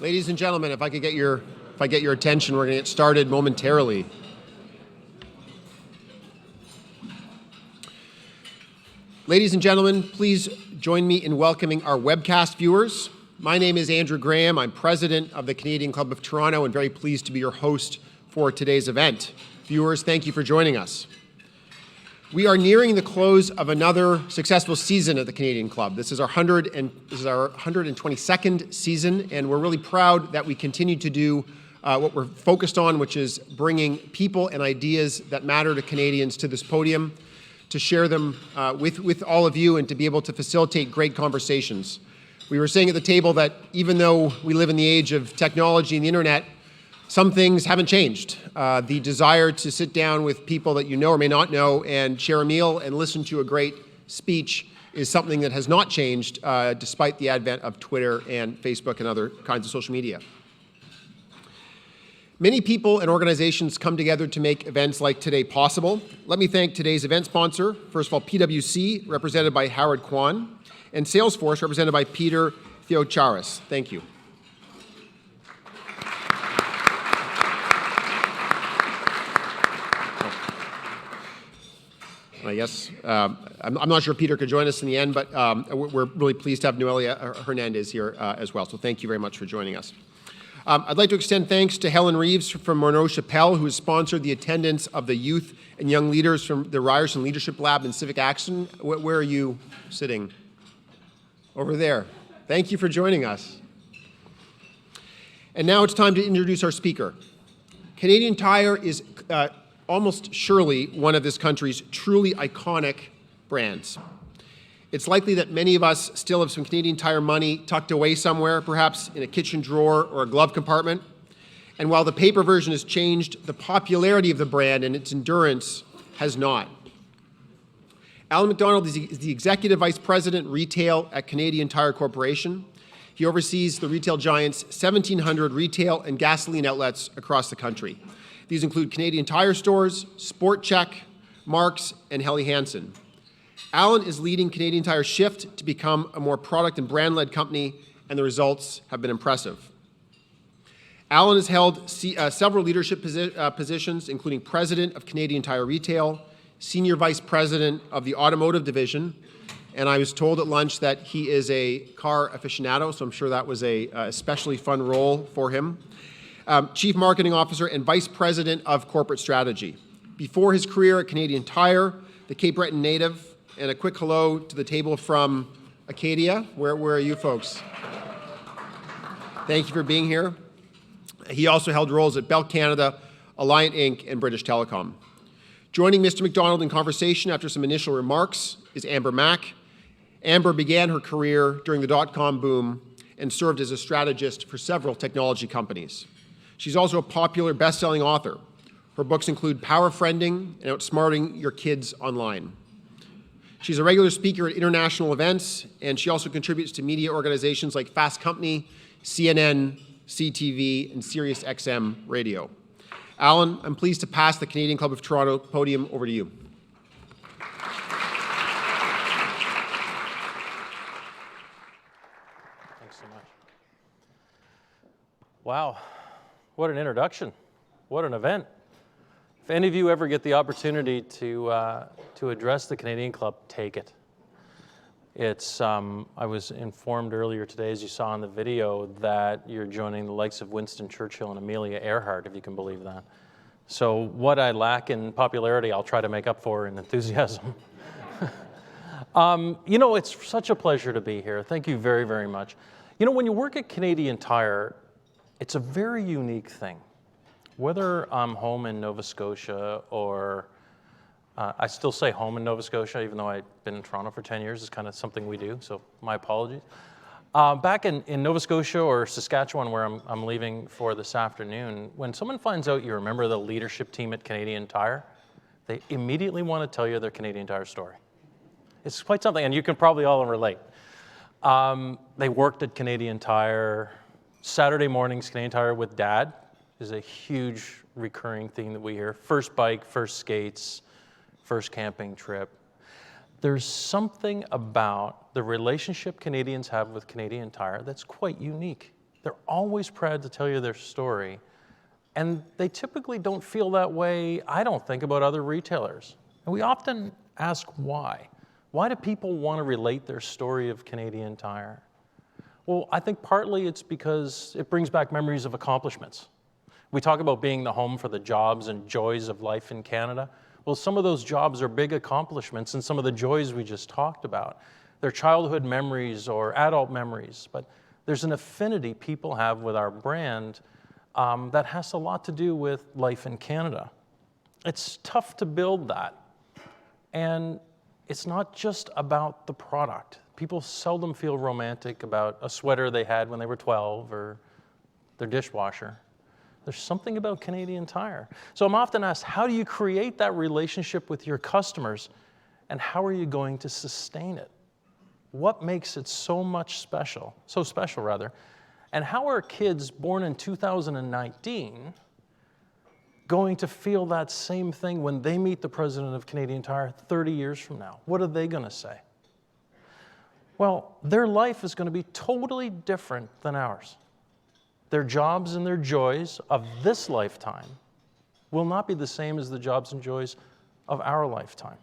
Ladies and gentlemen, if I get your attention, we're going to get started momentarily. Ladies and gentlemen, please join me in welcoming our webcast viewers. My name is Andrew Graham. I'm president of the Canadian Club of Toronto and very pleased to be your host for today's event. Viewers, thank you for joining us. We are nearing the close of another successful season at the Canadian Club. This is our 122nd season, and we're really proud that we continue to do what we're focused on, which is bringing people and ideas that matter to Canadians to this podium, to share them with all of you and to be able to facilitate great conversations. We were saying at the table that even though we live in the age of technology and the internet, some things haven't changed. The desire to sit down with people that you know or may not know and share a meal and listen to a great speech is something that has not changed despite the advent of Twitter and Facebook and other kinds of social media. Many people and organizations come together to make events like today possible. Let me thank today's event sponsor, first of all, PwC, represented by Howard Kwan, and Salesforce, represented by Peter Theocharis. Thank you. I guess, I'm not sure Peter could join us in the end, but we're really pleased to have Noelia Hernandez here as well. So thank you very much for joining us. I'd like to extend thanks to Helen Reeves from Monroe Chappelle, who has sponsored the attendance of the youth and young leaders from the Ryerson Leadership Lab and Civic Action. Where are you sitting? Over there. Thank you for joining us. And now it's time to introduce our speaker. Canadian Tire is almost surely one of this country's truly iconic brands. It's likely that many of us still have some Canadian Tire money tucked away somewhere, perhaps in a kitchen drawer or a glove compartment. And while the paper version has changed, the popularity of the brand and its endurance has not. Allan MacDonald is the Executive Vice President, Retail at Canadian Tire Corporation. He oversees the retail giant's 1,700 retail and gasoline outlets across the country. These include Canadian Tire stores, Sport Chek, Mark's, and Helly Hansen. Allan is leading Canadian Tire's shift to become a more product and brand-led company, and the results have been impressive. Allan has held several leadership positions, including President of Canadian Tire Retail, Senior Vice President of the Automotive Division, and I was told at lunch that he is a car aficionado, so I'm sure that was a especially fun role for him. Chief Marketing Officer and Vice President of Corporate Strategy. Before his career at Canadian Tire, the Cape Breton native, and a quick hello to the table from Acadia. Where are you folks? Thank you for being here. He also held roles at Bell Canada, Alliant Inc., and British Telecom. Joining Mr. MacDonald in conversation after some initial remarks is Amber Mack. Amber began her career during the dot-com boom and served as a strategist for several technology companies. She's also a popular best-selling author. Her books include Power Friending and Outsmarting Your Kids Online. She's a regular speaker at international events, and she also contributes to media organizations like Fast Company, CNN, CTV, and Sirius XM Radio. Allan, I'm pleased to pass the Canadian Club of Toronto podium over to you. Thanks so much. Wow. What an introduction. What an event. If any of you ever get the opportunity to address the Canadian Club, take it. It's, I was informed earlier today, as you saw in the video, that you're joining the likes of Winston Churchill and Amelia Earhart, if you can believe that. So what I lack in popularity, I'll try to make up for in enthusiasm. You know, it's such a pleasure to be here. Thank you very, very much. You know, when you work at Canadian Tire, it's a very unique thing. Whether I'm home in Nova Scotia or I still say home in Nova Scotia, even though I've been in Toronto for 10 years, it's kind of something we do, so my apologies. Back in Nova Scotia or Saskatchewan, where I'm leaving for this afternoon, when someone finds out you're a member of the leadership team at Canadian Tire, they immediately want to tell you their Canadian Tire story. It's quite something, and you can probably all relate. They worked at Canadian Tire. Saturday mornings, Canadian Tire with Dad is a huge recurring theme that we hear. First bike, first skates, first camping trip. There's something about the relationship Canadians have with Canadian Tire that's quite unique. They're always proud to tell you their story. And they typically don't feel that way, I don't think, about other retailers. And we often ask why. Why do people want to relate their story of Canadian Tire? Well, I think partly it's because it brings back memories of accomplishments. We talk about being the home for the jobs and joys of life in Canada. Well, some of those jobs are big accomplishments, and some of the joys we just talked about. They're childhood memories or adult memories, but there's an affinity people have with our brand that has a lot to do with life in Canada. It's tough to build that, and it's not just about the product. People seldom feel romantic about a sweater they had when they were 12 or their dishwasher. There's something about Canadian Tire. So I'm often asked, how do you create that relationship with your customers, and how are you going to sustain it? What makes it so special, and how are kids born in 2019 going to feel that same thing when they meet the president of Canadian Tire 30 years from now? What are they going to say? Well, their life is going to be totally different than ours. Their jobs and their joys of this lifetime will not be the same as the jobs and joys of our lifetime.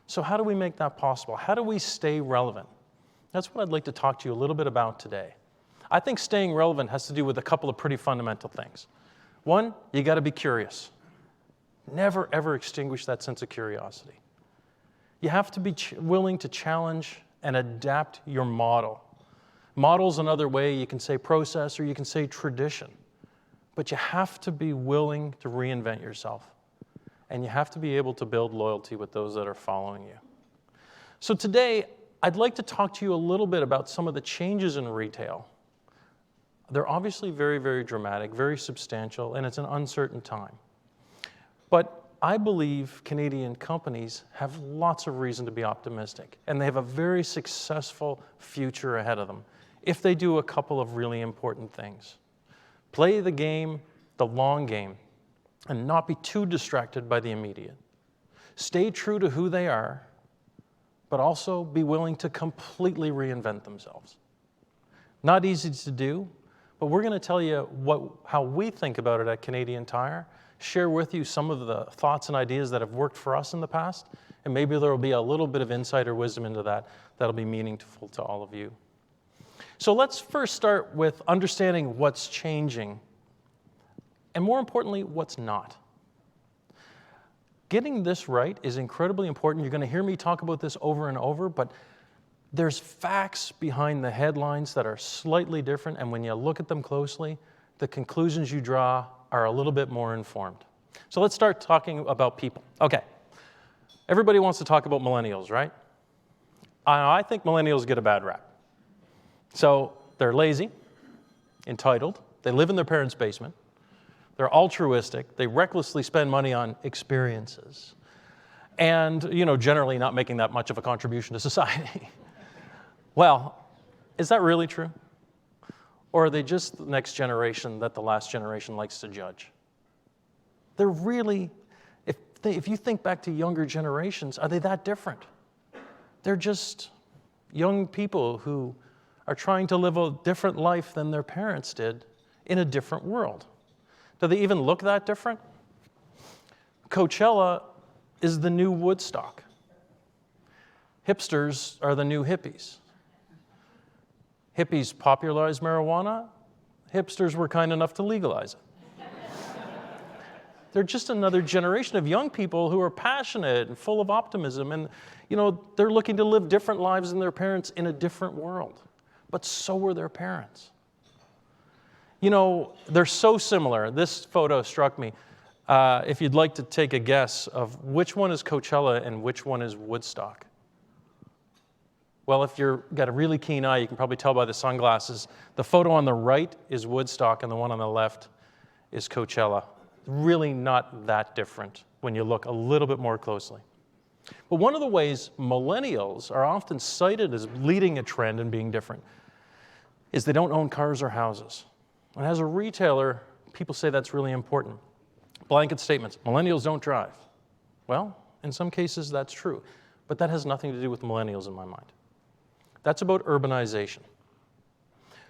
So how do we make that possible? How do we stay relevant? That's what I'd like to talk to you a little bit about today. I think staying relevant has to do with a couple of pretty fundamental things. One, you got to be curious. Never, ever extinguish that sense of curiosity. You have to be willing to challenge and adapt your model. Model's another way. You can say process or you can say tradition. But you have to be willing to reinvent yourself. And you have to be able to build loyalty with those that are following you. So today, I'd like to talk to you a little bit about some of the changes in retail. They're obviously very, very dramatic, very substantial, and it's an uncertain time. But I believe Canadian companies have lots of reason to be optimistic, and they have a very successful future ahead of them if they do a couple of really important things. Play the game, the long game, and not be too distracted by the immediate. Stay true to who they are, but also be willing to completely reinvent themselves. Not easy to do, but we're going to tell you how we think about it at Canadian Tire, share with you some of the thoughts and ideas that have worked for us in the past, and maybe there will be a little bit of insider wisdom into that that'll be meaningful to all of you. So let's first start with understanding what's changing, and more importantly, what's not. Getting this right is incredibly important. You're going to hear me talk about this over and over, but there's facts behind the headlines that are slightly different, and when you look at them closely, the conclusions you draw are a little bit more informed. So let's start talking about people. Okay, everybody wants to talk about millennials, right? I think millennials get a bad rap. So they're lazy, entitled, they live in their parents' basement, they're altruistic, they recklessly spend money on experiences, and generally not making that much of a contribution to society. Well, is that really true? Or are they just the next generation that the last generation likes to judge? They're really, if you think back to younger generations, are they that different? They're just young people who are trying to live a different life than their parents did in a different world. Do they even look that different? Coachella is the new Woodstock. Hipsters are the new hippies. Hippies popularized marijuana. Hipsters were kind enough to legalize it. They're just another generation of young people who are passionate and full of optimism, and they're looking to live different lives than their parents in a different world. But so were their parents. They're so similar. This photo struck me. If you'd like to take a guess of which one is Coachella and which one is Woodstock. Well, if you've got a really keen eye, you can probably tell by the sunglasses. The photo on the right is Woodstock, and the one on the left is Coachella. Really not that different when you look a little bit more closely. But one of the ways millennials are often cited as leading a trend and being different is they don't own cars or houses. And as a retailer, people say that's really important. Blanket statements, millennials don't drive. Well, in some cases that's true, but that has nothing to do with millennials in my mind. That's about urbanization.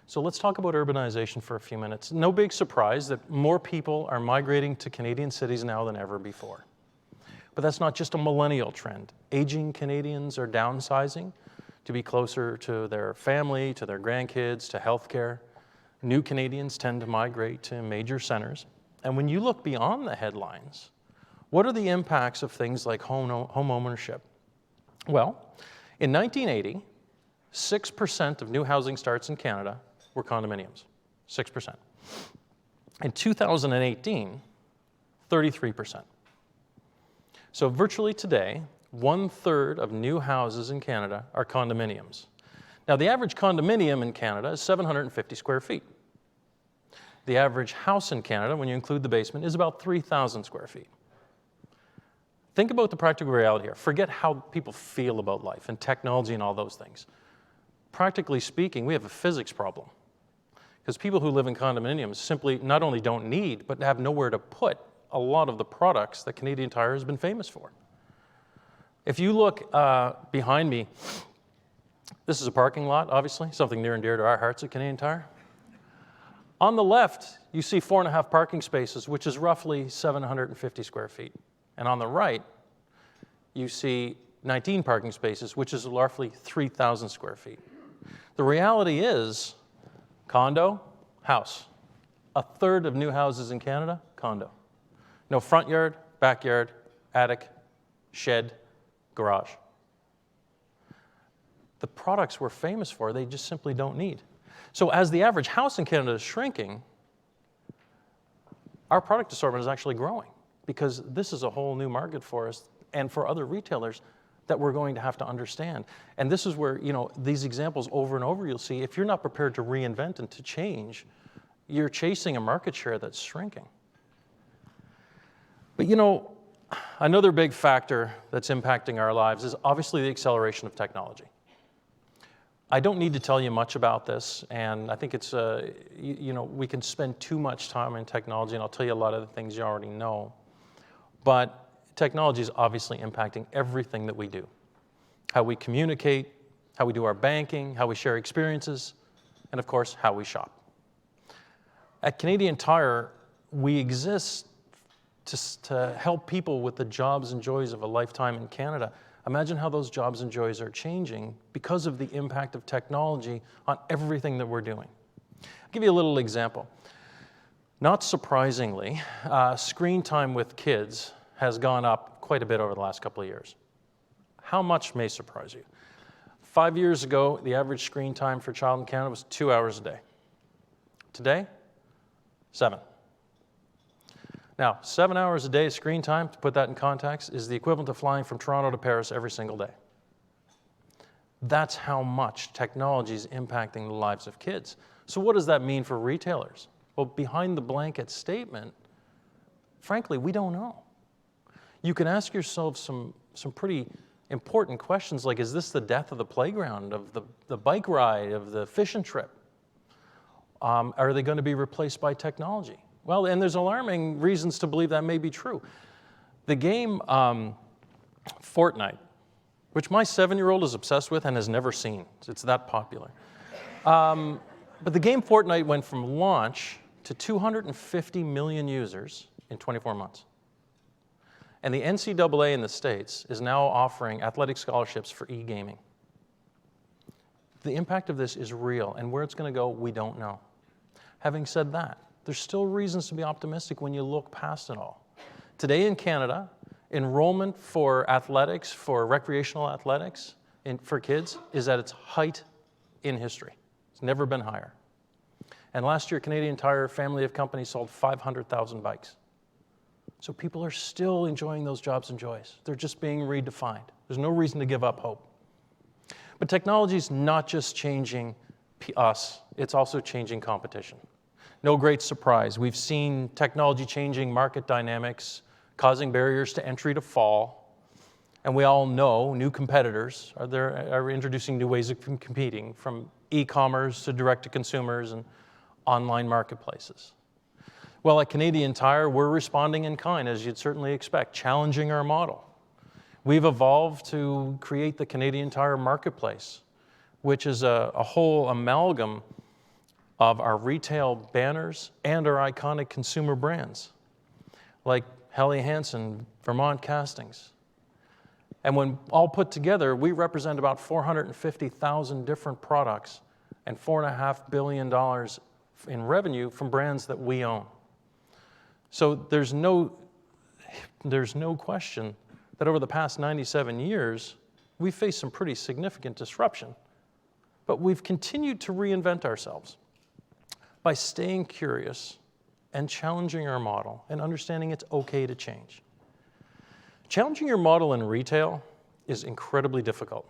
So let's talk about urbanization for a few minutes. No big surprise that more people are migrating to Canadian cities now than ever before. But that's not just a millennial trend. Aging Canadians are downsizing to be closer to their family, to their grandkids, to healthcare. New Canadians tend to migrate to major centers. And when you look beyond the headlines, what are the impacts of things like home ownership? Well, in 1980, 6% of new housing starts in Canada were condominiums, 6%. In 2018, 33%. So virtually today, 1/3 of new houses in Canada are condominiums. Now, the average condominium in Canada is 750 square feet. The average house in Canada, when you include the basement, is about 3,000 square feet. Think about the practical reality here. Forget how people feel about life and technology and all those things. Practically speaking, we have a physics problem. Because people who live in condominiums simply not only don't need, but have nowhere to put a lot of the products that Canadian Tire has been famous for. If you look behind me, this is a parking lot, obviously, something near and dear to our hearts at Canadian Tire. On the left, you see 4.5 parking spaces, which is roughly 750 square feet. And on the right, you see 19 parking spaces, which is roughly 3,000 square feet. The reality is, condo, house. 1/3 of new houses in Canada, condo. No front yard, backyard, attic, shed, garage. The products we're famous for, they just simply don't need. So as the average house in Canada is shrinking, our product assortment is actually growing because this is a whole new market for us and for other retailers that we're going to have to understand. And this is where, these examples over and over you'll see, if you're not prepared to reinvent and to change, you're chasing a market share that's shrinking. But another big factor that's impacting our lives is obviously the acceleration of technology. I don't need to tell you much about this, and I think it's, we can spend too much time in technology, and I'll tell you a lot of the things you already know. But technology is obviously impacting everything that we do. How we communicate, how we do our banking, how we share experiences, and of course, how we shop. At Canadian Tire, we exist to help people with the jobs and joys of a lifetime in Canada. Imagine how those jobs and joys are changing because of the impact of technology on everything that we're doing. I'll give you a little example. Not surprisingly, screen time with kids has gone up quite a bit over the last couple of years. How much may surprise you? 5 years ago, the average screen time for a child in Canada was 2 hours a day. Today, 7. Now, 7 hours a day of screen time, to put that in context, is the equivalent of flying from Toronto to Paris every single day. That's how much technology is impacting the lives of kids. So what does that mean for retailers? Well, behind the blanket statement, frankly, we don't know. You can ask yourself some pretty important questions like, is this the death of the playground, of the bike ride, of the fishing trip? Are they going to be replaced by technology? Well, and there's alarming reasons to believe that may be true. The game Fortnite, which my 7-year-old is obsessed with and has never seen. It's that popular. But the game Fortnite went from launch to 250 million users in 24 months. And the NCAA in the States is now offering athletic scholarships for e-gaming. The impact of this is real, and where it's going to go, we don't know. Having said that, there's still reasons to be optimistic when you look past it all. Today in Canada, enrollment for athletics, for recreational athletics for kids is at its height in history. It's never been higher. And last year, Canadian Tire family of companies sold 500,000 bikes. So people are still enjoying those jobs and joys. They're just being redefined. There's no reason to give up hope. But technology is not just changing us, it's also changing competition. No great surprise. We've seen technology changing market dynamics, causing barriers to entry to fall. And we all know new competitors are introducing new ways of competing, from e-commerce to direct-to-consumers and online marketplaces. Well, at Canadian Tire, we're responding in kind, as you'd certainly expect, challenging our model. We've evolved to create the Canadian Tire Marketplace, which is a whole amalgam of our retail banners and our iconic consumer brands, like Helly Hansen, Vermont Castings. And when all put together, we represent about 450,000 different products and $4.5 billion in revenue from brands that we own. So there's no question that over the past 97 years, we've faced some pretty significant disruption. But we've continued to reinvent ourselves by staying curious and challenging our model and understanding it's okay to change. Challenging your model in retail is incredibly difficult.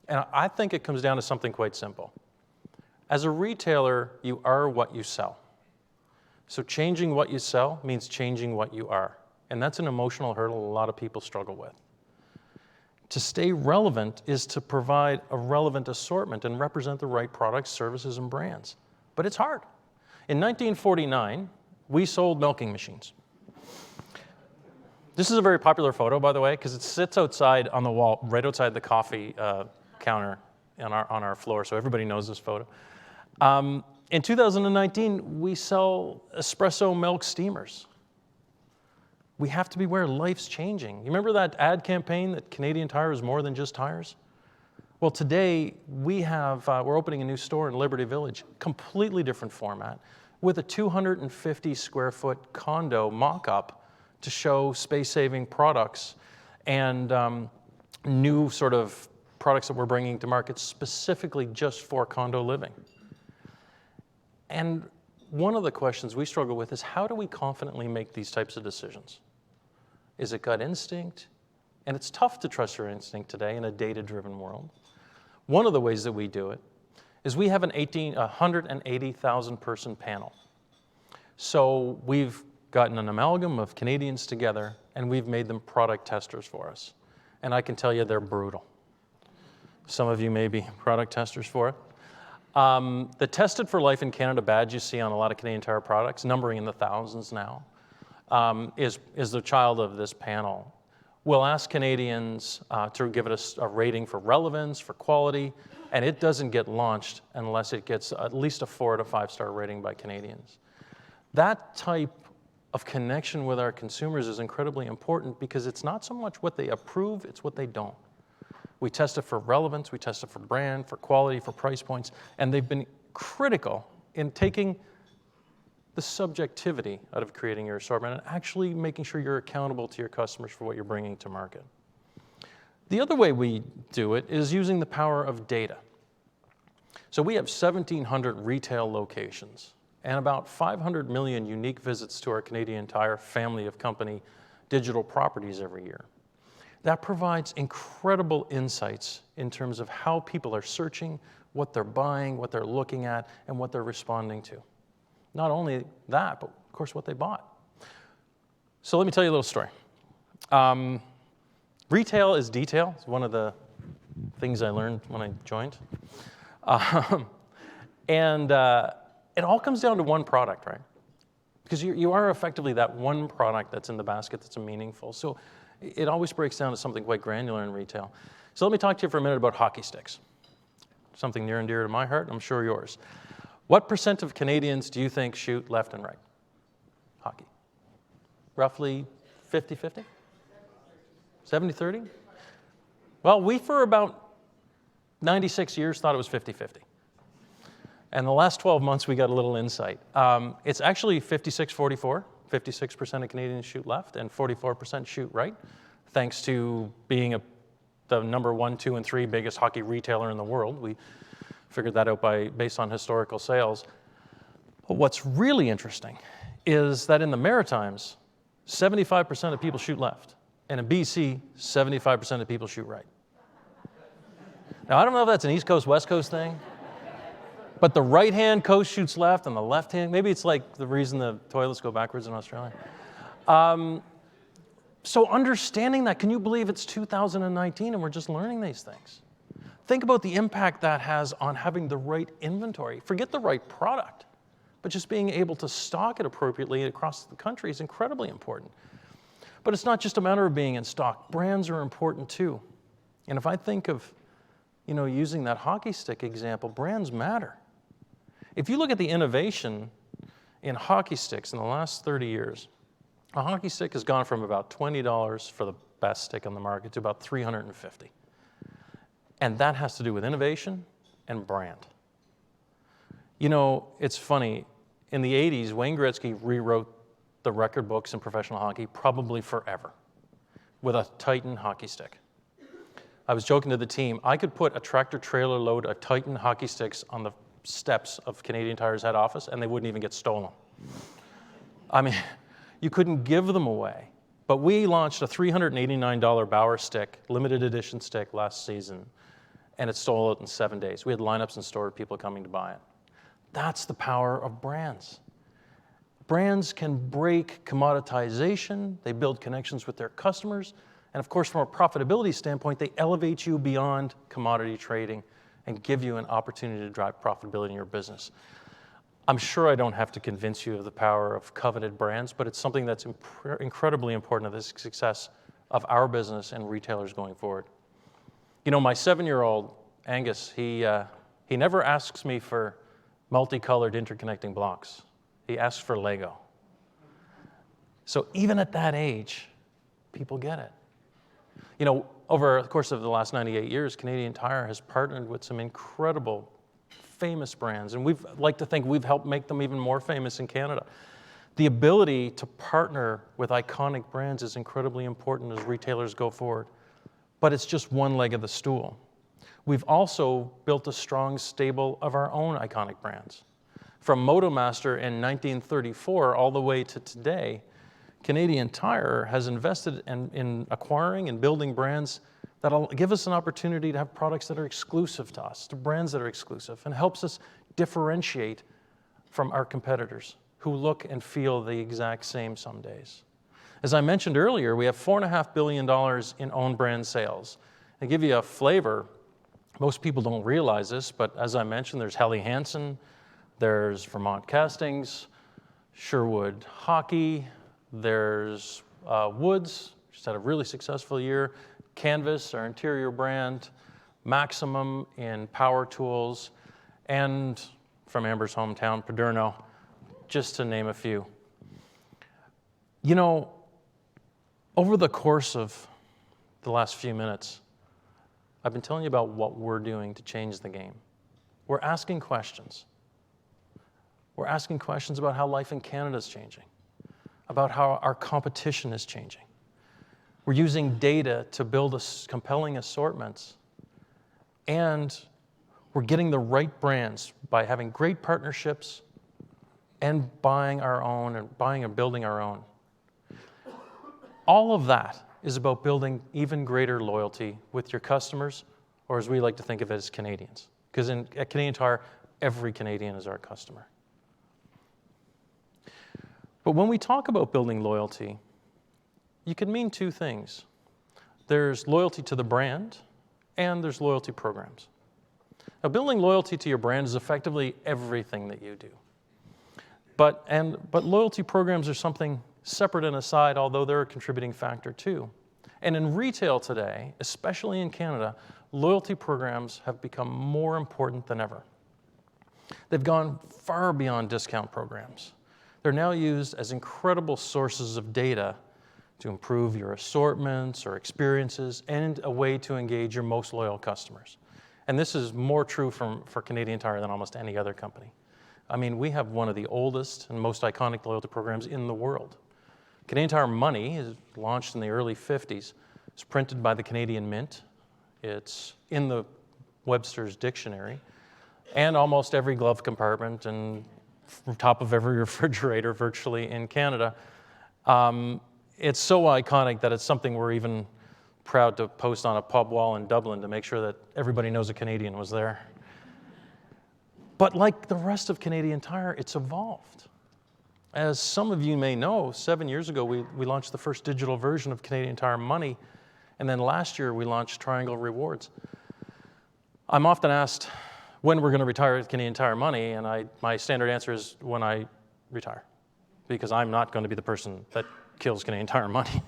And I think it comes down to something quite simple. As a retailer, you are what you sell. So changing what you sell means changing what you are. And that's an emotional hurdle a lot of people struggle with. To stay relevant is to provide a relevant assortment and represent the right products, services, and brands. But it's hard. In 1949, we sold milking machines. This is a very popular photo, by the way, because it sits outside on the wall, right outside the coffee counter on our floor, so everybody knows this photo. In 2019, we sell espresso milk steamers. We have to be aware life's changing. You remember that ad campaign that Canadian Tire is more than just tires? Well, today we're opening a new store in Liberty Village, completely different format, with a 250 square foot condo mock-up to show space-saving products and new sort of products that we're bringing to market specifically just for condo living. And one of the questions we struggle with is how do we confidently make these types of decisions? Is it gut instinct? And it's tough to trust your instinct today in a data-driven world. One of the ways that we do it is we have an 180,000 person panel. So we've gotten an amalgam of Canadians together and we've made them product testers for us. And I can tell you they're brutal. Some of you may be product testers for it. The Tested for Life in Canada badge you see on a lot of Canadian Tire products, numbering in the thousands now, is the child of this panel. We'll ask Canadians to give it a rating for relevance, for quality, and it doesn't get launched unless it gets at least a 4 to 5 star rating by Canadians. That type of connection with our consumers is incredibly important because it's not so much what they approve, it's what they don't. We test it for relevance, we test it for brand, for quality, for price points, and they've been critical in taking the subjectivity out of creating your assortment and actually making sure you're accountable to your customers for what you're bringing to market. The other way we do it is using the power of data. So we have 1,700 retail locations and about 500 million unique visits to our Canadian Tire family of company digital properties every year. That provides incredible insights in terms of how people are searching, what they're buying, what they're looking at, and what they're responding to. Not only that, but of course what they bought. So let me tell you a little story. Retail is detail. It's one of the things I learned when I joined. It all comes down to one product, right? Because you are effectively that one product that's in the basket that's meaningful. So it always breaks down to something quite granular in retail. So let me talk to you for a minute about hockey sticks. Something near and dear to my heart, I'm sure yours. What % of Canadians do you think shoot left and right? Hockey. Roughly 50-50? 70-30? Well, we for about 96 years thought it was 50-50. And the last 12 months we got a little insight. It's actually 56-44. 56% of Canadians shoot left and 44% shoot right, thanks to being the number 1, 2, and 3 biggest hockey retailer in the world. We figured that out based on historical sales. But what's really interesting is that in the Maritimes, 75% of people shoot left. And in BC, 75% of people shoot right. Now, I don't know if that's an East Coast, West Coast thing, but the right-hand coast shoots left and the left-hand, maybe it's like the reason the toilets go backwards in Australia. So understanding that, can you believe it's 2019 and we're just learning these things? Think about the impact that has on having the right inventory. Forget the right product, but just being able to stock it appropriately across the country is incredibly important. But it's not just a matter of being in stock. Brands are important too. And if I think of, using that hockey stick example, brands matter. If you look at the innovation in hockey sticks in the last 30 years, a hockey stick has gone from about $20 for the best stick on the market to about $350. And that has to do with innovation and brand. You know, it's funny, in the 80s, Wayne Gretzky rewrote the record books in professional hockey probably forever with a Titan hockey stick. I was joking to the team, I could put a tractor-trailer load of Titan hockey sticks on the steps of Canadian Tire's head office and they wouldn't even get stolen. I mean, you couldn't give them away. But we launched a $389 Bauer stick, limited edition stick last season, and it sold out in 7 days. We had lineups in store, people coming to buy it. That's the power of brands. Brands can break commoditization, they build connections with their customers, and of course, from a profitability standpoint, they elevate you beyond commodity trading and give you an opportunity to drive profitability in your business. I'm sure I don't have to convince you of the power of coveted brands, but it's something that's incredibly important to the success of our business and retailers going forward. You know, my 7-year-old, Angus, he never asks me for multicolored interconnecting blocks. He asks for Lego. So even at that age, people get it. You know, over the course of the last 98 years, Canadian Tire has partnered with some incredible, famous brands, and we'd like to think we've helped make them even more famous in Canada. The ability to partner with iconic brands is incredibly important as retailers go forward, but it's just one leg of the stool. We've also built a strong stable of our own iconic brands. From Motomaster in 1934 all the way to today, Canadian Tire has invested in acquiring and building brands that'll give us an opportunity to have products that are exclusive to us, to brands that are exclusive, and helps us differentiate from our competitors who look and feel the exact same some days. As I mentioned earlier, we have $4.5 billion in own brand sales. To give you a flavor, most people don't realize this, but as I mentioned, there's Helly Hansen, there's Vermont Castings, Sherwood Hockey, there's Woods, just had a really successful year, Canvas, our interior brand, Maximum in power tools, and from Amber's hometown, Paderno, just to name a few. You know, over the course of the last few minutes, I've been telling you about what we're doing to change the game. We're asking questions. We're asking questions about how life in Canada is changing, about how our competition is changing. We're using data to build compelling assortments, and we're getting the right brands by having great partnerships and buying our own and buying and building our own. All of that is about building even greater loyalty with your customers, or as we like to think of it as Canadians. Because at Canadian Tire, every Canadian is our customer. But when we talk about building loyalty, you can mean two things. There's loyalty to the brand, and there's loyalty programs. Now, building loyalty to your brand is effectively everything that you do. But loyalty programs are something separate and aside, although they're a contributing factor too. And in retail today, especially in Canada, loyalty programs have become more important than ever. They've gone far beyond discount programs. They're now used as incredible sources of data to improve your assortments or experiences and a way to engage your most loyal customers. And this is more true for Canadian Tire than almost any other company. I mean, we have one of the oldest and most iconic loyalty programs in the world. Canadian Tire Money is launched in the early 50s. It's printed by the Canadian Mint. It's in the Webster's Dictionary and almost every glove compartment and from top of every refrigerator virtually in Canada. It's so iconic that it's something we're even proud to post on a pub wall in Dublin to make sure that everybody knows a Canadian was there. But like the rest of Canadian Tire, it's evolved. As some of you may know, 7 years ago, we launched the first digital version of Canadian Tire Money, and then last year we launched Triangle Rewards. I'm often asked when we're going to retire Canadian Tire Money, and my standard answer is when I retire, because I'm not going to be the person that kills Canadian Tire Money.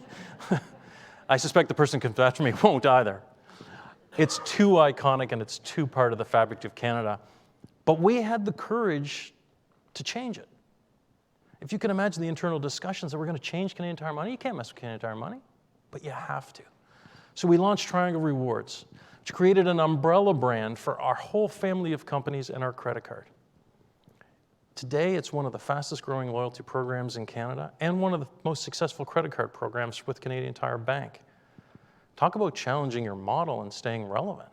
I suspect the person who comes after me won't either. It's too iconic and it's too part of the fabric of Canada. But we had the courage to change it. If you can imagine the internal discussions that we're going to change Canadian Tire Money, you can't mess with Canadian Tire Money, but you have to. So we launched Triangle Rewards, which created an umbrella brand for our whole family of companies and our credit card. Today, it's one of the fastest growing loyalty programs in Canada and one of the most successful credit card programs with Canadian Tire Bank. Talk about challenging your model and staying relevant.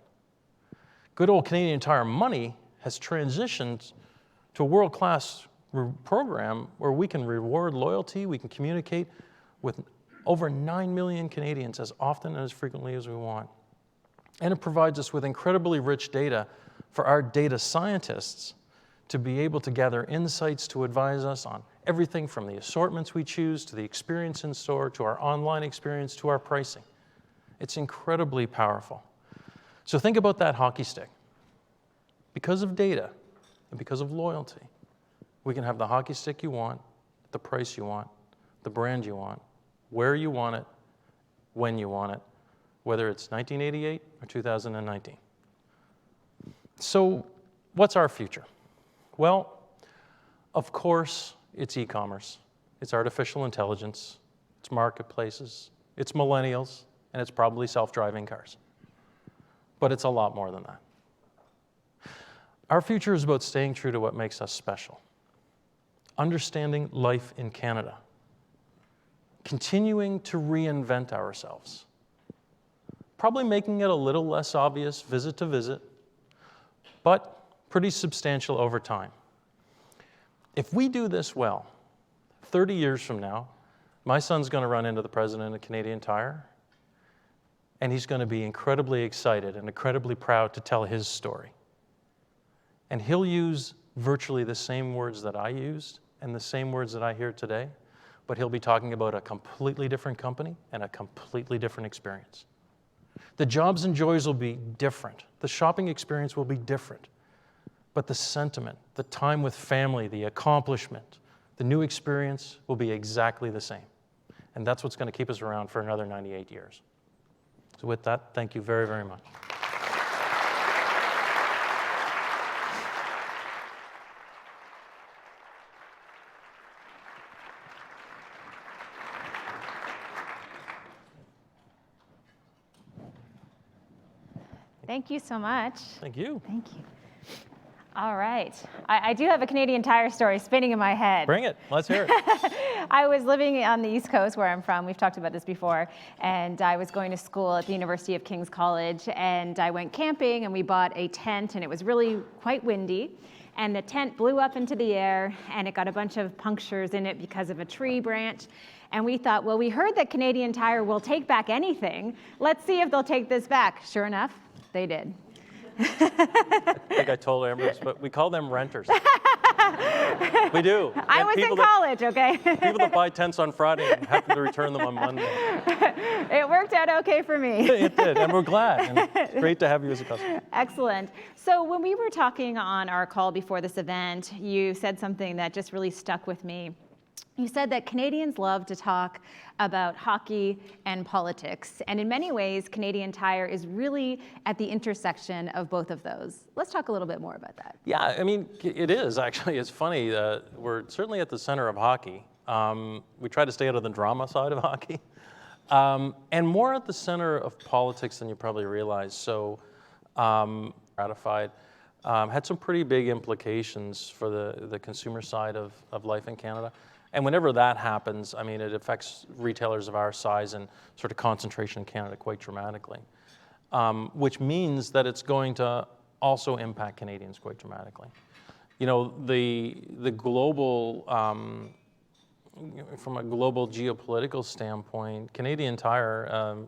Good old Canadian Tire Money has transitioned to a world-class program where we can reward loyalty, we can communicate with over 9 million Canadians as often and as frequently as we want. And it provides us with incredibly rich data for our data scientists to be able to gather insights to advise us on everything from the assortments we choose, to the experience in store, to our online experience, to our pricing. It's incredibly powerful. So think about that hockey stick. Because of data and because of loyalty, we can have the hockey stick you want, the price you want, the brand you want, where you want it, when you want it, whether it's 1988 or 2019. So what's our future? Well, of course, it's e-commerce, it's artificial intelligence, it's marketplaces, it's millennials, and it's probably self-driving cars. But it's a lot more than that. Our future is about staying true to what makes us special, understanding life in Canada, continuing to reinvent ourselves, probably making it a little less obvious visit to visit, but pretty substantial over time. If we do this well, 30 years from now, my son's going to run into the president of Canadian Tire, and he's going to be incredibly excited and incredibly proud to tell his story. And he'll use virtually the same words that I used and the same words that I hear today, but he'll be talking about a completely different company and a completely different experience. The jobs and joys will be different. The shopping experience will be different. But the sentiment, the time with family, the accomplishment, the new experience will be exactly the same. And that's what's going to keep us around for another 98 years. So with that, thank you very, very much. Thank you so much. Thank you. Thank you. All right. I do have a Canadian Tire story spinning in my head. Bring it. Let's hear it. I was living on the East Coast where I'm from. We've talked about this before. And I was going to school at the University of King's College. And I went camping and we bought a tent and it was really quite windy. And the tent blew up into the air and it got a bunch of punctures in it because of a tree branch. And we thought, well, we heard that Canadian Tire will take back anything. Let's see if they'll take this back. Sure enough, they did. I think I told Amidst, but we call them renters. We do. I was in college, okay? People that buy tents on Friday and have to return them on Monday. It worked out okay for me. It did, and we're glad. And it's great to have you as a customer. Excellent. So when we were talking on our call before this event, you said something that just really stuck with me. You said that Canadians love to talk about hockey and politics. And in many ways, Canadian Tire is really at the intersection of both of those. Let's talk a little bit more about that. Yeah, I mean, it is actually. It's funny. We're certainly at the center of hockey. We try to stay out of the drama side of hockey. And more at the center of politics than you probably realize. So ratified. Had some pretty big implications for the consumer side of life in Canada. And whenever that happens, I mean, it affects retailers of our size and sort of concentration in Canada quite dramatically, which means that it's going to also impact Canadians quite dramatically. You know, the global, from a global geopolitical standpoint, Canadian Tire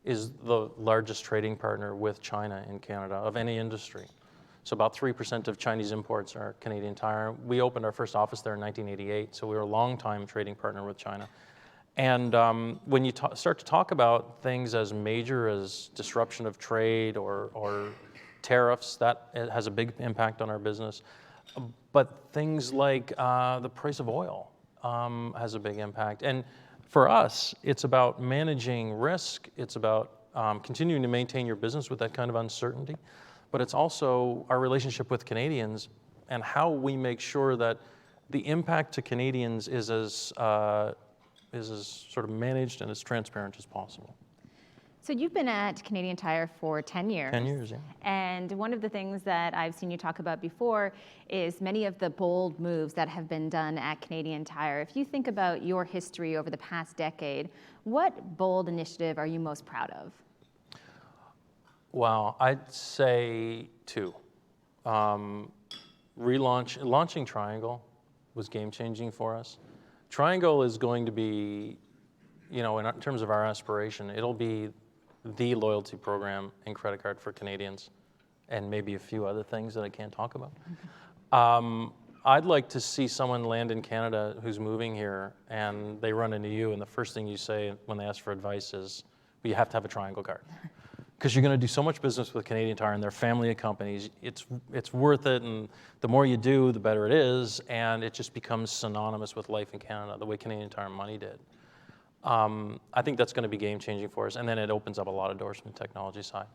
is the largest trading partner with China in Canada of any industry. So about 3% of Chinese imports are Canadian Tire. We opened our first office there in 1988, so we were a long-time trading partner with China. And when you start to talk about things as major as disruption of trade or tariffs, that has a big impact on our business. But things like the price of oil has a big impact. And for us, it's about managing risk. It's about continuing to maintain your business with that kind of uncertainty. but it's also our relationship with Canadians and how we make sure that the impact to Canadians is as sort of managed and as transparent as possible. So you've been at Canadian Tire for 10 years. 10 years, yeah. And one of the things that I've seen you talk about before is many of the bold moves that have been done at Canadian Tire. If you think about your history over the past decade, what bold initiative are you most proud of? Wow, I'd say two. Launching Triangle was game-changing for us. Triangle is going to be, in terms of our aspiration, it'll be the loyalty program and credit card for Canadians, and maybe a few other things that I can't talk about. I'd like to see someone land in Canada who's moving here, and they run into you, and the first thing you say when they ask for advice is, well, you have to have a Triangle card. Because you're going to do so much business with Canadian Tire and their family of companies. It's worth it, and the more you do, the better it is, and it just becomes synonymous with life in Canada, the way Canadian Tire Money did. I think that's going to be game-changing for us, and then it opens up a lot of doors from the technology side.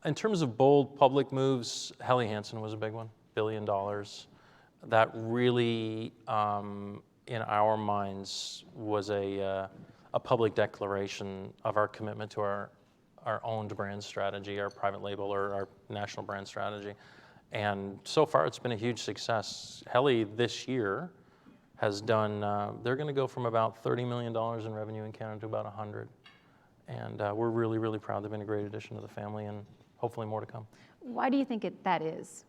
In terms of bold public moves, Helly Hansen was a big one, $1 billion. That really, in our minds, was a public declaration of our commitment to our owned brand strategy, our private label or our national brand strategy. And so far, it's been a huge success. Helly this year has done, they're going to go from about $30 million in revenue in Canada to about 100. And we're really, really proud. They've been a great addition to the family, and hopefully more to come. Why do you think that is?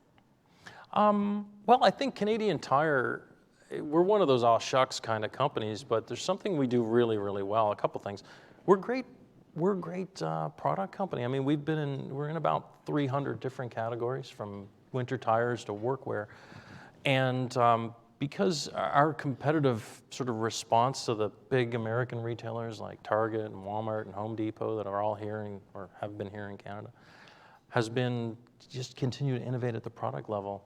Well, I think Canadian Tire, we're one of those all shucks kind of companies, but there's something we do really, really well. A couple things. We're a great product company. I mean, we're in about 300 different categories, from winter tires to workwear. And because our competitive sort of response to the big American retailers like Target and Walmart and Home Depot that are all here or have been here in Canada has been just continue to innovate at the product level.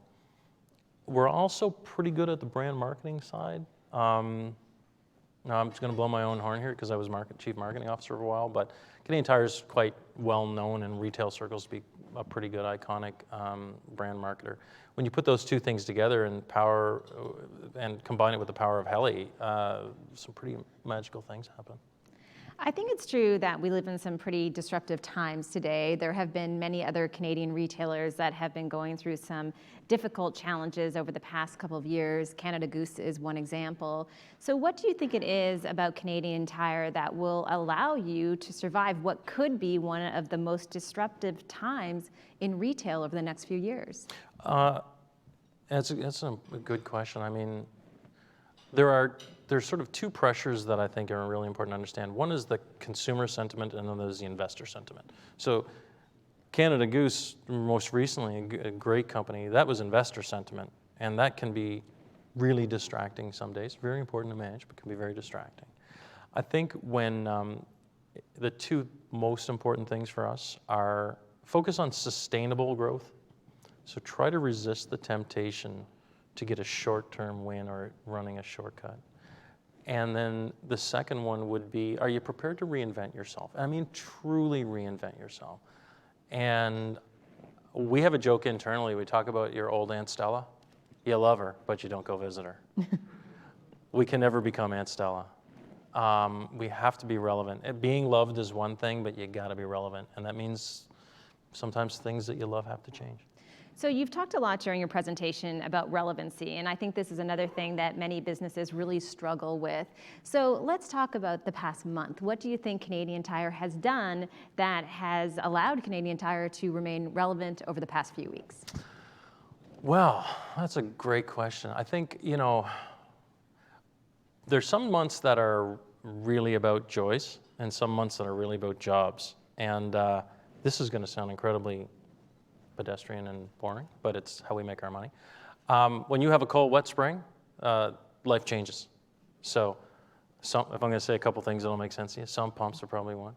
We're also pretty good at the brand marketing side. Now, I'm just going to blow my own horn here because I was chief marketing officer for a while, but Canadian Tire is quite well known in retail circles to be a pretty good, iconic brand marketer. When you put those two things together and combine it with the power of Helly, some pretty magical things happen. I think it's true that we live in some pretty disruptive times today. There have been many other Canadian retailers that have been going through some difficult challenges over the past couple of years. Canada Goose is one example. So what do you think it is about Canadian Tire that will allow you to survive what could be one of the most disruptive times in retail over the next few years? That's a good question. I mean, there's sort of two pressures that I think are really important to understand. One is the consumer sentiment, and then there's the investor sentiment. So Canada Goose, most recently, a great company, that was investor sentiment, and that can be really distracting some days. Very important to manage, but can be very distracting. I think when the two most important things for us are focus on sustainable growth. So try to resist the temptation to get a short-term win or running a shortcut. And then the second one would be, are you prepared to reinvent yourself? I mean, truly reinvent yourself. And we have a joke internally. We talk about your old Aunt Stella. You love her, but you don't go visit her. We can never become Aunt Stella. We have to be relevant. Being loved is one thing, but you got to be relevant. And that means sometimes things that you love have to change. So you've talked a lot during your presentation about relevancy, and I think this is another thing that many businesses really struggle with. So let's talk about the past month. What do you think Canadian Tire has done that has allowed Canadian Tire to remain relevant over the past few weeks? Well, that's a great question. I think, there's some months that are really about joys and some months that are really about jobs. And this is going to sound incredibly pedestrian and boring, but it's how we make our money. When you have a cold, wet spring, life changes. So if I'm going to say a couple things that'll make sense to you, sump pumps are probably one.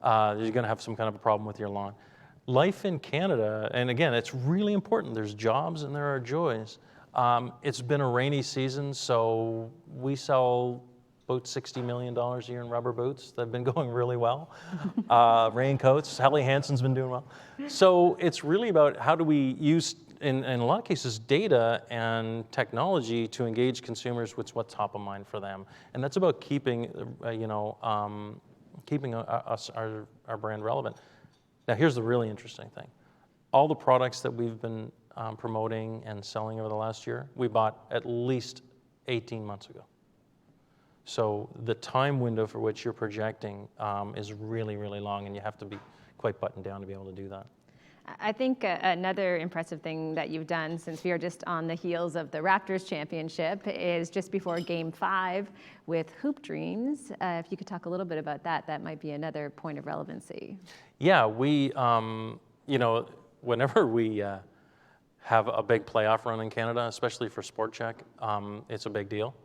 You're going to have some kind of a problem with your lawn. Life in Canada, and again, it's really important. There's jobs and there are joys. It's been a rainy season, so we sell about $60 million a year in rubber boots. They've been going really well. Raincoats, Helly Hansen's been doing well. So it's really about how do we use, in a lot of cases, data and technology to engage consumers with what's top of mind for them. And that's about keeping, keeping our brand relevant. Now, here's the really interesting thing. All the products that we've been promoting and selling over the last year, we bought at least 18 months ago. So the time window for which you're projecting is really, really long, and you have to be quite buttoned down to be able to do that. I think another impressive thing that you've done, since we are just on the heels of the Raptors championship, is just before Game 5 with Hoop Dreams. If you could talk a little bit about that, that might be another point of relevancy. Yeah, we, whenever we have a big playoff run in Canada, especially for Sport Check, it's a big deal.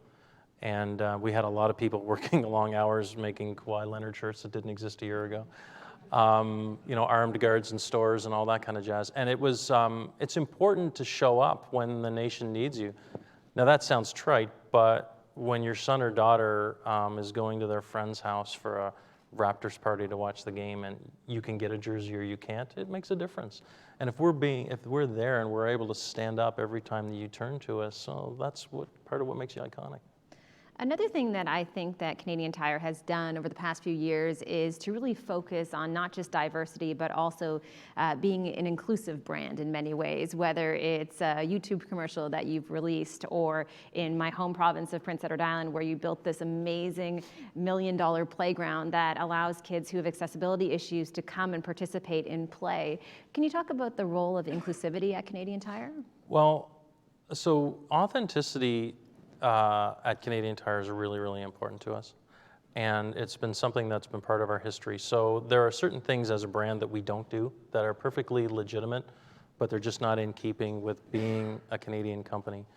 And we had a lot of people working long hours making Kawhi Leonard shirts that didn't exist a year ago. Armed guards in stores and all that kind of jazz. And it was, it's important to show up when the nation needs you. Now that sounds trite, but when your son or daughter is going to their friend's house for a Raptors party to watch the game and you can get a jersey or you can't, it makes a difference. And if we're there and we're able to stand up every time that you turn to us, so that's part of what makes you iconic. Another thing that I think that Canadian Tire has done over the past few years is to really focus on not just diversity, but also being an inclusive brand in many ways, whether it's a YouTube commercial that you've released or in my home province of Prince Edward Island, where you built this amazing $1 million playground that allows kids who have accessibility issues to come and participate in play. Can you talk about the role of inclusivity at Canadian Tire? Well, so authenticity at Canadian Tire is really, really important to us. And it's been something that's been part of our history. So there are certain things as a brand that we don't do that are perfectly legitimate, but they're just not in keeping with being a Canadian company.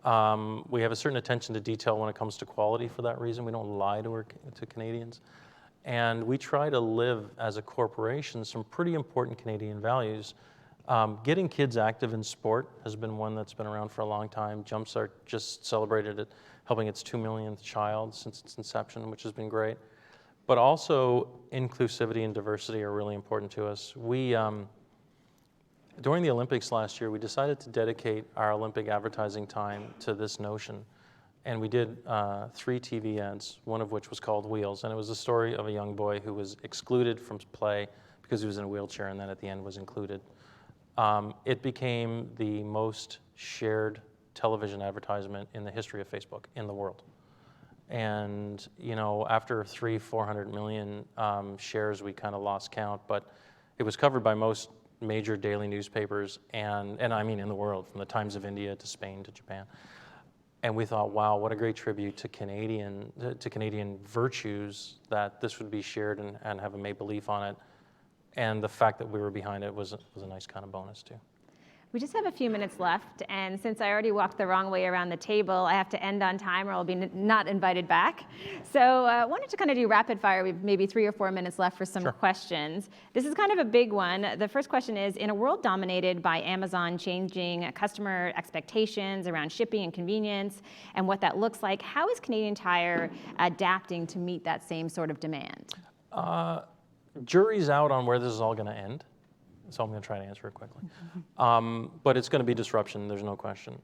We have a certain attention to detail when it comes to quality for that reason. We don't lie to Canadians. And we try to live as a corporation some pretty important Canadian values. Getting kids active in sport has been one that's been around for a long time. Jumpstart just celebrated it, helping its 2 millionth child since its inception, which has been great. But also, inclusivity and diversity are really important to us. We, during the Olympics last year, we decided to dedicate our Olympic advertising time to this notion. And we did 3 TV ads, one of which was called Wheels. And it was the story of a young boy who was excluded from play because he was in a wheelchair, and then at the end was included. It became the most shared television advertisement in the history of Facebook in the world. And, after 400 million shares, we kind of lost count, but it was covered by most major daily newspapers, and I mean in the world, from the Times of India to Spain to Japan. And we thought, wow, what a great tribute to Canadian virtues that this would be shared and have a maple leaf on it. And the fact that we were behind it was a nice kind of bonus too. We just have a few minutes left, and since I already walked the wrong way around the table, I have to end on time or I'll be not invited back. So I wanted to kind of do rapid fire. We have maybe 3 or 4 minutes left for some questions. This is kind of a big one. The first question is, in a world dominated by Amazon changing customer expectations around shipping and convenience and what that looks like, how is Canadian Tire adapting to meet that same sort of demand? Jury's out on where this is all going to end, so I'm going to try to answer it quickly. But it's going to be disruption, there's no question.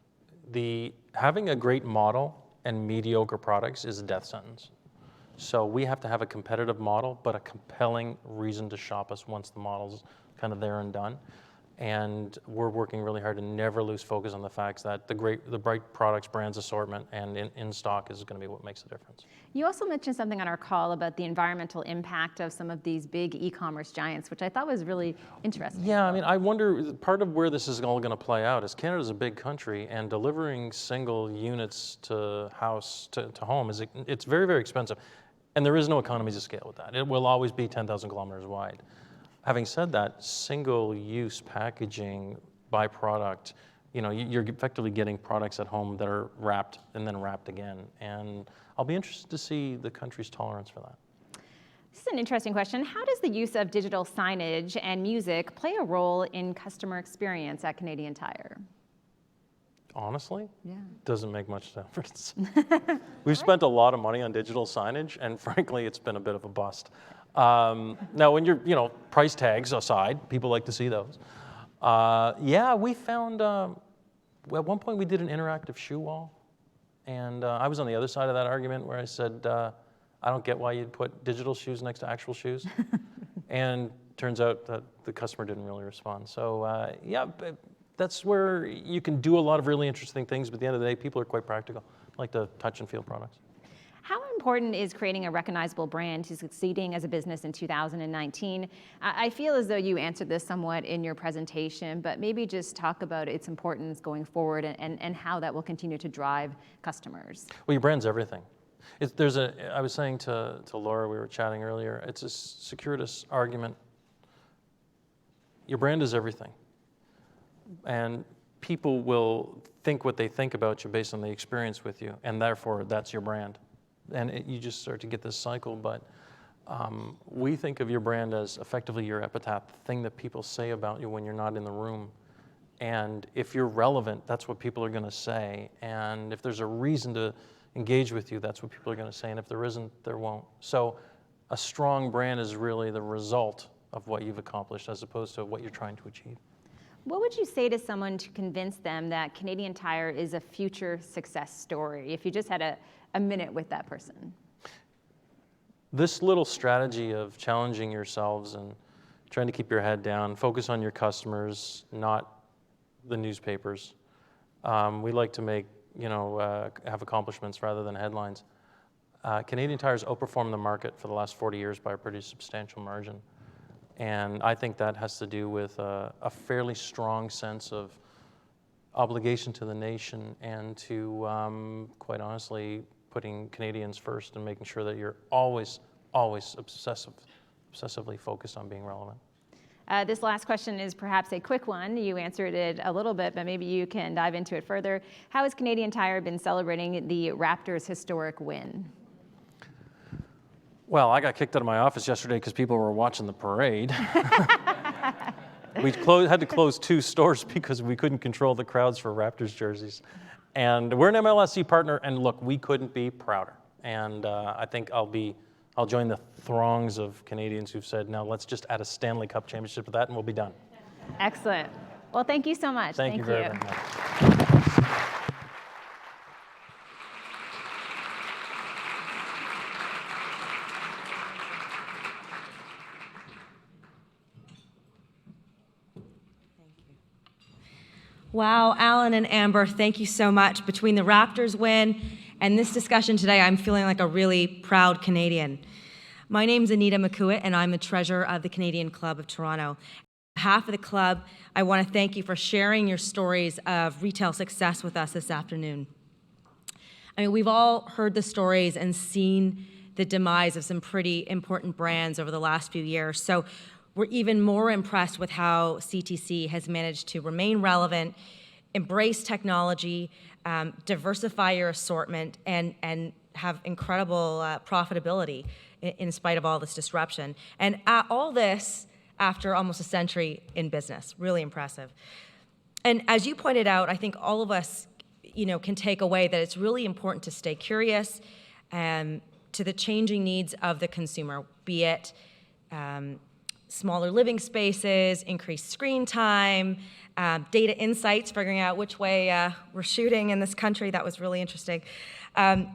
Having a great model and mediocre products is a death sentence. So we have to have a competitive model, but a compelling reason to shop us once the model's kind of there and done. And we're working really hard to never lose focus on the facts that the bright products, brands, assortment, and in stock is going to be what makes the difference. You also mentioned something on our call about the environmental impact of some of these big e-commerce giants, which I thought was really interesting. Yeah, I mean, I wonder, part of where this is all going to play out is Canada's a big country, and delivering single units to house, to home, it's very, very expensive. And there is no economies of scale with that. It will always be 10,000 kilometers wide. Having said that, single-use packaging by product, you're effectively getting products at home that are wrapped and then wrapped again. And I'll be interested to see the country's tolerance for that. This is an interesting question. How does the use of digital signage and music play a role in customer experience at Canadian Tire? honestly, Yeah. doesn't make much difference. We've spent a lot of money on digital signage, and frankly, it's been a bit of a bust. Now, when you're, price tags aside, people like to see those. Yeah, we found, at one point we did an interactive shoe wall, and I was on the other side of that argument where I said, I don't get why you'd put digital shoes next to actual shoes. And turns out that the customer didn't really respond. So yeah, that's where you can do a lot of really interesting things, but at the end of the day, people are quite practical, like the touch and feel products. How important is creating a recognizable brand to succeeding as a business in 2019? I feel as though you answered this somewhat in your presentation, but maybe just talk about its importance going forward and how that will continue to drive customers. Well, your brand's everything. I was saying to Laura, we were chatting earlier, it's a circuitous argument. Your brand is everything. And people will think what they think about you based on the experience with you, and therefore that's your brand. And you just start to get this cycle, but we think of your brand as effectively your epitaph, the thing that people say about you when you're not in the room. And if you're relevant, that's what people are going to say. And if there's a reason to engage with you, that's what people are going to say. And if there isn't, there won't. So a strong brand is really the result of what you've accomplished as opposed to what you're trying to achieve. What would you say to someone to convince them that Canadian Tire is a future success story, if you just had a minute with that person? This little strategy of challenging yourselves and trying to keep your head down, focus on your customers, not the newspapers. We like to make, have accomplishments rather than headlines. Canadian Tire's outperformed the market for the last 40 years by a pretty substantial margin. And I think that has to do with a fairly strong sense of obligation to the nation and to, quite honestly, putting Canadians first and making sure that you're always obsessively focused on being relevant. This last question is perhaps a quick one. You answered it a little bit, but maybe you can dive into it further. How has Canadian Tire been celebrating the Raptors' historic win? Well, I got kicked out of my office yesterday because people were watching the parade. We had to close 2 stores because we couldn't control the crowds for Raptors jerseys. And we're an MLSE partner, and look, we couldn't be prouder. And I think I'll join the throngs of Canadians who've said, now let's just add a Stanley Cup championship to that and we'll be done. Excellent. Well, thank you so much. Thank you very much. Wow, Allan and Amber, thank you so much. Between the Raptors win and this discussion today, I'm feeling like a really proud Canadian. My name's Anita McCuitt, and I'm the treasurer of the Canadian Club of Toronto. On behalf of the club, I want to thank you for sharing your stories of retail success with us this afternoon. I mean, we've all heard the stories and seen the demise of some pretty important brands over the last few years. So we're even more impressed with how CTC has managed to remain relevant, embrace technology, diversify your assortment, and have incredible profitability in spite of all this disruption. And all this after almost a century in business. Really impressive. And as you pointed out, I think all of us, can take away that it's really important to stay curious to the changing needs of the consumer, be it smaller living spaces, increased screen time, data insights, figuring out which way we're shooting in this country. That was really interesting. It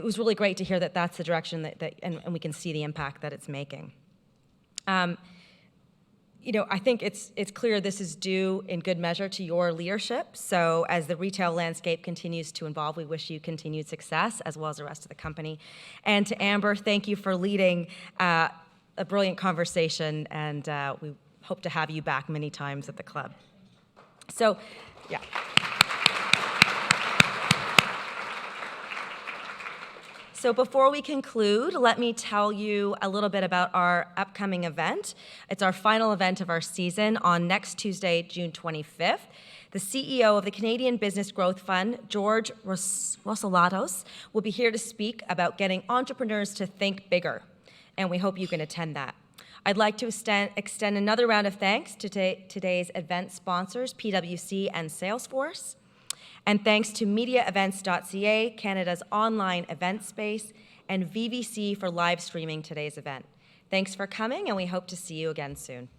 was really great to hear that that's the direction and we can see the impact that it's making. I think it's clear this is due in good measure to your leadership. So as the retail landscape continues to evolve, we wish you continued success as well as the rest of the company. And to Amber, thank you for leading a brilliant conversation, and we hope to have you back many times at the club. So, yeah. So before we conclude, let me tell you a little bit about our upcoming event. It's our final event of our season on next Tuesday, June 25th. The CEO of the Canadian Business Growth Fund, George Rosalatos, will be here to speak about getting entrepreneurs to think bigger, and we hope you can attend that. I'd like to extend another round of thanks to today's event sponsors, PwC and Salesforce. And thanks to MediaEvents.ca, Canada's online event space, and VVC for live streaming today's event. Thanks for coming, and we hope to see you again soon.